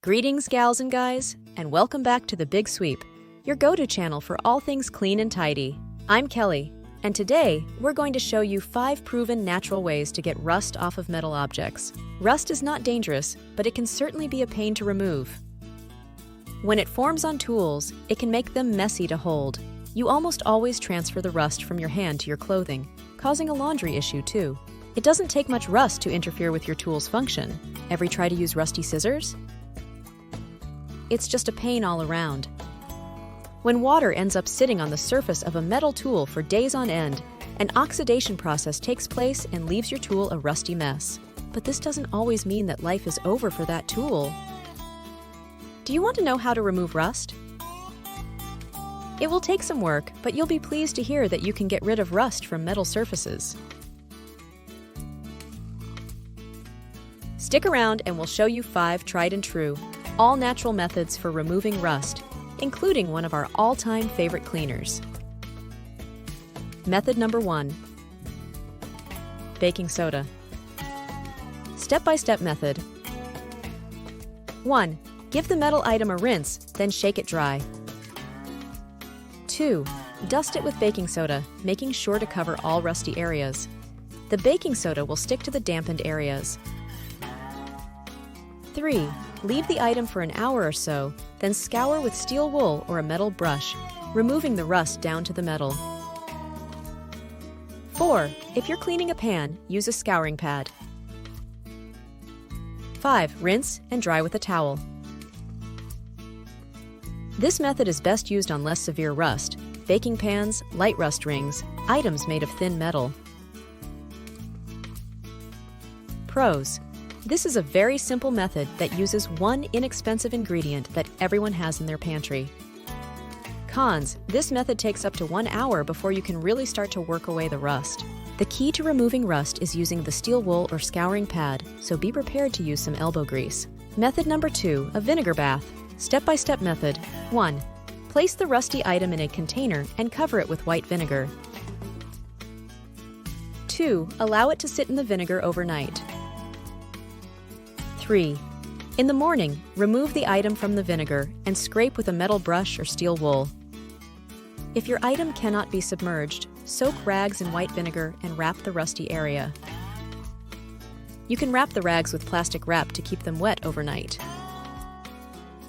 Greetings, gals and guys, and welcome back to The Big Sweep, your go-to channel for all things clean and tidy. I'm Kelly, and today we're going to show you 5 proven natural ways to get rust off of metal objects. Rust is not dangerous, but it can certainly be a pain to remove. When it forms on tools, it can make them messy to hold. You almost always transfer the rust from your hand to your clothing, causing a laundry issue too. It doesn't take much rust to interfere with your tool's function. Ever try to use rusty scissors? It's just a pain all around. When water ends up sitting on the surface of a metal tool for days on end, an oxidation process takes place and leaves your tool a rusty mess. But this doesn't always mean that life is over for that tool. Do you want to know how to remove rust? It will take some work, but you'll be pleased to hear that you can get rid of rust from metal surfaces. Stick around and we'll show you 5 tried and true, all-natural methods for removing rust, including one of our all-time favorite cleaners. Method number 1. Baking soda. Step-by-step method. 1. Give the metal item a rinse, then shake it dry. 2. Dust it with baking soda, making sure to cover all rusty areas. The baking soda will stick to the dampened areas. 3. Leave the item for an hour or so, then scour with steel wool or a metal brush, removing the rust down to the metal. 4. If you're cleaning a pan, use a scouring pad. 5. Rinse and dry with a towel. This method is best used on less severe rust, baking pans, light rust rings, items made of thin metal. Pros. This is a very simple method that uses one inexpensive ingredient that everyone has in their pantry. Cons. This method takes up to 1 hour before you can really start to work away the rust. The key to removing rust is using the steel wool or scouring pad, so be prepared to use some elbow grease. Method number 2, a vinegar bath. Step-by-step method. 1. Place the rusty item in a container and cover it with white vinegar. 2. Allow it to sit in the vinegar overnight. 3. In the morning, remove the item from the vinegar and scrape with a metal brush or steel wool. If your item cannot be submerged, soak rags in white vinegar and wrap the rusty area. You can wrap the rags with plastic wrap to keep them wet overnight.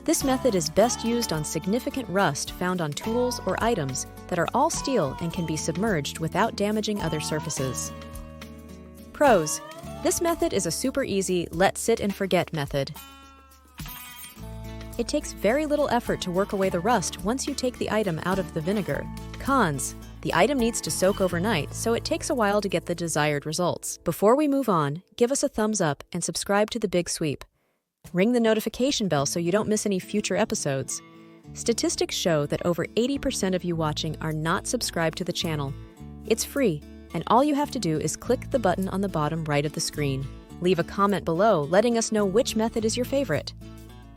This method is best used on significant rust found on tools or items that are all steel and can be submerged without damaging other surfaces. Pros. This method is a super easy, let sit and forget method. It takes very little effort to work away the rust once you take the item out of the vinegar. Cons. The item needs to soak overnight, so it takes a while to get the desired results. Before we move on, give us a thumbs up and subscribe to The Big Sweep. Ring the notification bell so you don't miss any future episodes. Statistics show that over 80% of you watching are not subscribed to the channel. It's free, and all you have to do is click the button on the bottom right of the screen. Leave a comment below letting us know which method is your favorite.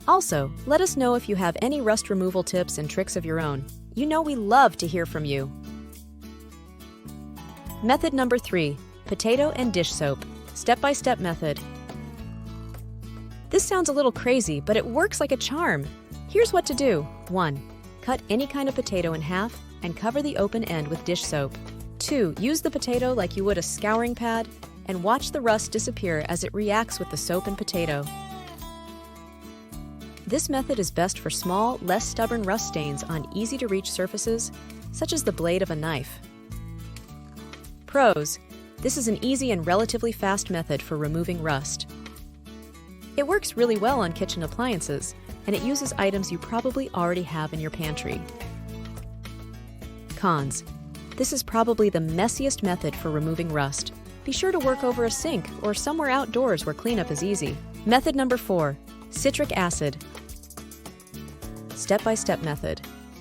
Also, let us know if you have any rust removal tips and tricks of your own. You know we love to hear from you. Method number 3, potato and dish soap. Step-by-step method. This sounds a little crazy, but it works like a charm. Here's what to do. 1. Cut any kind of potato in half and cover the open end with dish soap. 2. Use the potato like you would a scouring pad and watch the rust disappear as it reacts with the soap and potato. This method is best for small, less stubborn rust stains on easy-to-reach surfaces, such as the blade of a knife. Pros. This is an easy and relatively fast method for removing rust. It works really well on kitchen appliances, and it uses items you probably already have in your pantry. Cons. This is probably the messiest method for removing rust. Be sure to work over a sink or somewhere outdoors where cleanup is easy. Method number 4, citric acid. Step-by-step method.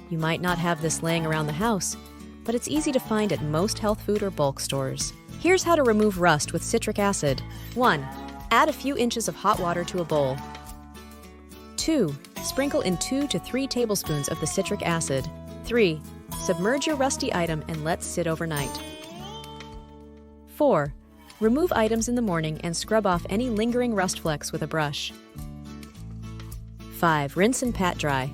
You might not have this laying around the house, but it's easy to find at most health food or bulk stores. Here's how to remove rust with citric acid. 1. Add a few inches of hot water to a bowl. 2. Sprinkle in 2 to 3 tablespoons of the citric acid. 3. Submerge your rusty item and let sit overnight. 4. Remove items in the morning and scrub off any lingering rust flecks with a brush. 5. Rinse and pat dry.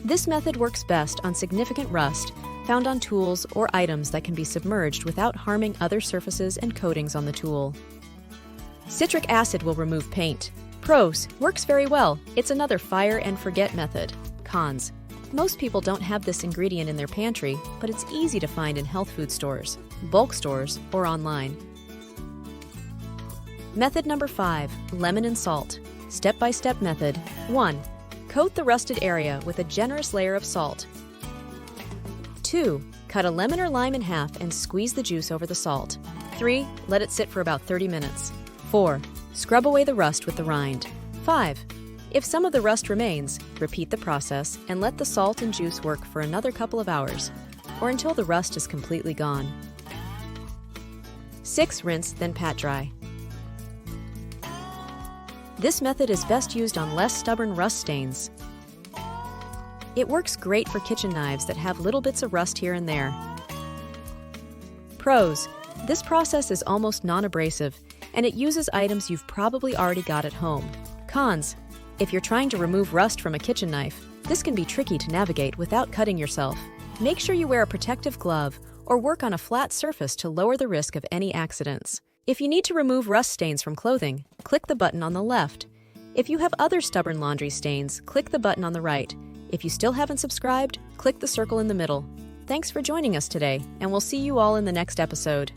This method works best on significant rust found on tools or items that can be submerged without harming other surfaces and coatings on the tool. Citric acid will remove paint. Pros: works very well. It's another fire and forget method. Cons: most people don't have this ingredient in their pantry, but it's easy to find in health food stores, bulk stores, or online. Method number 5, lemon and salt. Step-by-step method. 1. Coat the rusted area with a generous layer of salt. 2. Cut a lemon or lime in half and squeeze the juice over the salt. 3. Let it sit for about 30 minutes. 4. Scrub away the rust with the rind. 5. If some of the rust remains, repeat the process and let the salt and juice work for another couple of hours, or until the rust is completely gone. 6. Rinse, then pat dry. This method is best used on less stubborn rust stains. It works great for kitchen knives that have little bits of rust here and there. Pros: this process is almost non-abrasive, and it uses items you've probably already got at home. Cons: if you're trying to remove rust from a kitchen knife, this can be tricky to navigate without cutting yourself. Make sure you wear a protective glove or work on a flat surface to lower the risk of any accidents. If you need to remove rust stains from clothing, click the button on the left. If you have other stubborn laundry stains, click the button on the right. If you still haven't subscribed, click the circle in the middle. Thanks for joining us today, and we'll see you all in the next episode.